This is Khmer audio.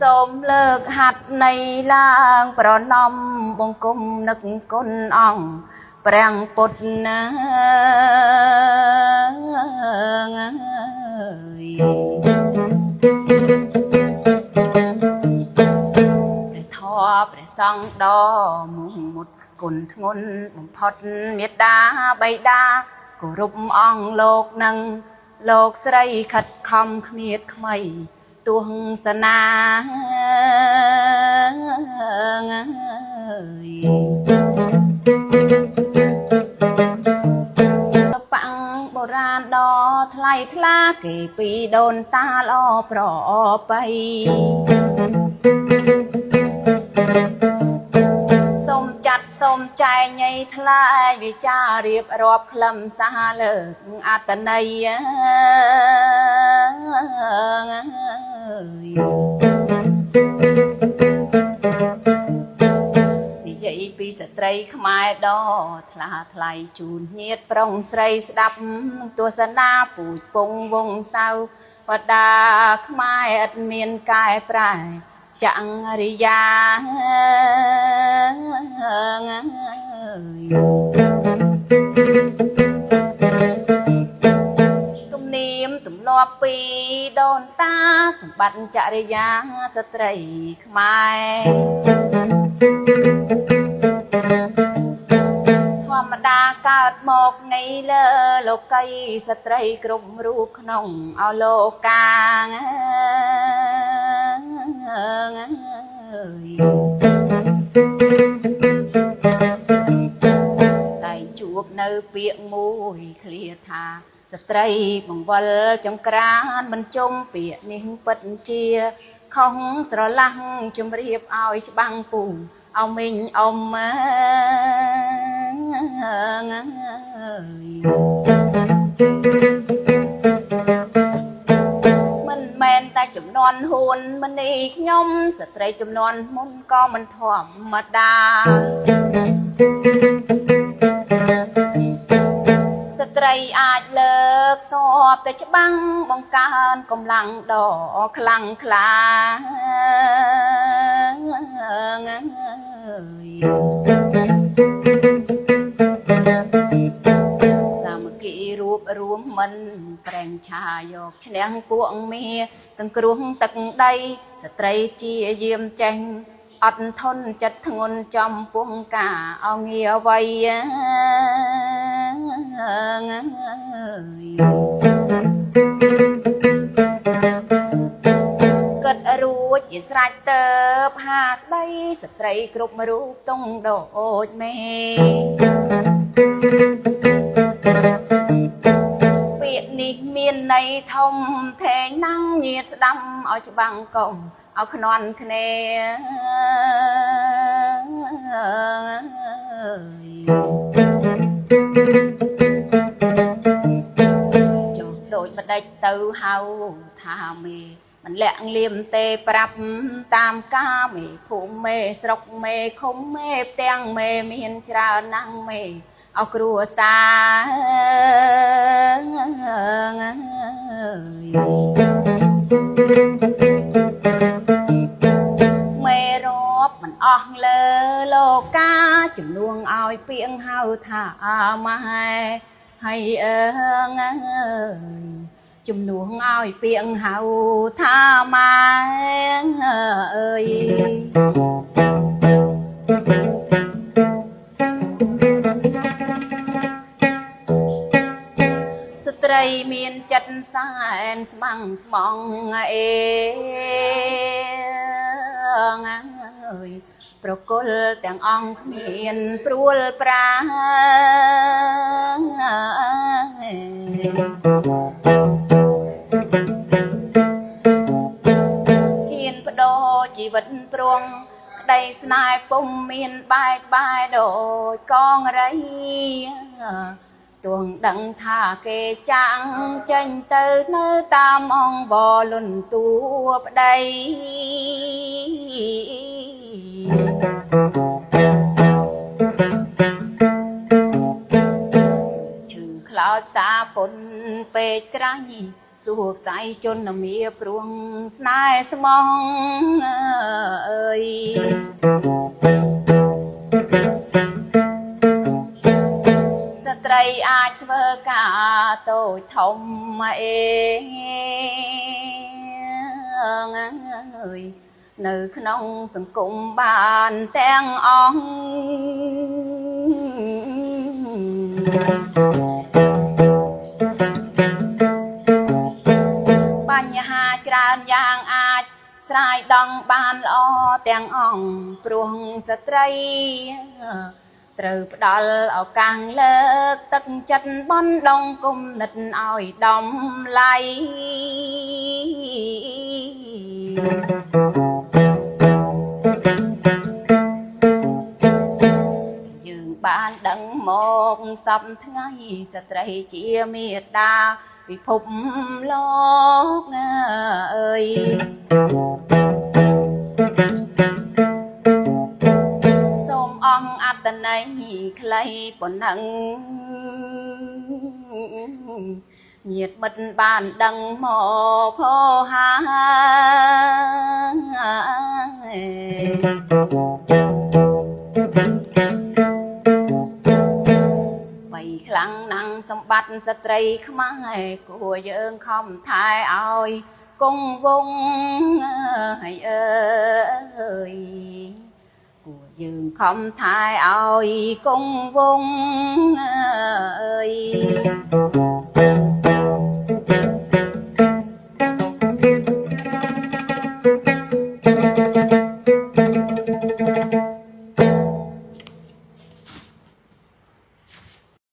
សូមលើកហាត់នៃឡើងប្រណំបង្គំនឹកគុណអង្គព្រះពុទ្ធណាព្រះធម៌ព្រះសង្ឃដ៏មុតគុណធ្ងន់បំផុតមេត្តាបិតាគោរពអង្គលោកនឹងលោកស្រីខិតខំគ្មៀតខ្មៃទស្សនាបាំងបុរាណដ៏ថ្លៃថ្លាគេពីដូនតាល្អប្របីសូមចាត់សូមចែងញៃថ្លែងវិចាររៀបរាប់ខ្លឹមសារលើកអត្តន័យនិយាយពីស្ត្រីខ្មែរដ៏ថ្លាថ្លៃជូនញាតិប្រុងស្រីស្ដាប់ទស្សនាពូជពងវងសៅបដាខ្មែរឥតមានកែប្រែចង្រិយាទំនៀមទម្លាប់ពីដូនតាសម្បត្តិចរិយាស្ត្រីខ្មែរធម្មតាកើតមកថ្ងៃលើលោកីស្ត្រីគ្រប់រូបក្នុងអលោកាតែជួបនៅពាក្យមួយឃ្លាថាស្ត្រីបង្វិលចង្ក្រានមិនជុំពាក្យនេះពិតជាខុសស្រឡះជំរាបឲ្យច្បាំងពូអោមីងអ៊ំមិនមែនតែចំនួនហ៊ួនមនីខ្ញុំស្ត្រីចំនួនមុនក៏មិនធម្មតាស្ត្រីអាចលើកតបទៅច្បាំងបង្កើនកម្លាំងដ៏ខ្លាំងក្លាសាមគ្គីរួបរួមមិនប្រេងឆាយកឈ្នះពួកមាសង្គ្រោះទឹកដីស្ត្រីជាយាមចេញអត់ធន់ចិត្តធ្ងន់ចំពោះការអងាអ្វីគិតរួចជាស្រេចទៅហាស្ដីស្ត្រីគ្រប់រូបទងដូចមេពាក្យនេះមានន័យធំធេងណាំងញាតស្ដាំឲ្យច្បាំងកុំឲ្យខ្នន់គ្នាចុះដូចម្ដេចទៅហៅថាមេមិនលាក់លៀមទេប្រាប់តាមការមេភូមិមេស្រុកមេឃុំមេផ្ទាំងមេមានច្រើនណាស់មេអោគ្រួសារមេរាប់មិនអស់លើលោកាជំនួងឲ្យពាងហៅថាម៉ែហើយជំនួងឲ្យពាងហៅថាម៉ែអើយស្ត្រីមានចិត្តសែនស្មាំងស្មង ơiប្រគល់ទាំងអង្គមានព្រួលប្រាហ៊ានបដូរជីវិតព្រោះក្តីស្នេហ៍ពុំមានបែកបាយដូចកងរីទួងដឹងថាគេចាំងចេញទៅនៅតាមអងវលុនតួប្តីឈឺខ្លោចសាពុនពេកក្រៃសួរខ្សែជនមៀព្រួងស្នេហ៍ស្មងអើយស្ត្រីអាចធ្វើការតូចធំអើយនៅក្នុងសង្គមបានទាំងអង្គបញ្ហាច្រើនយ៉ាងអាចស្រាយដងបានល្អទាំងអង្គព្រោះស្ត្រីត្រូវផ្ដល់ឱកាសលើកទឹកចិត្តបន់ដងគុំនិតឲ្យដំឡៃយើងបានដឹងមកសពថ្ងៃស្ត្រីជាមេត្តាពិភពលោកអើយសូមអង្គអត្តន័យខ្លីប៉ុណ្ណឹងញាតិមិត្តបានដឹងមកហោហាបីខ្លាំងណាំងសម្បត្តិស្ត្រីខ្មែរគួរយើងខំថែឲ្យគង់វង្សឲ្យអើយគួរយើងខំថែឲ្យគង់វង្សអើយ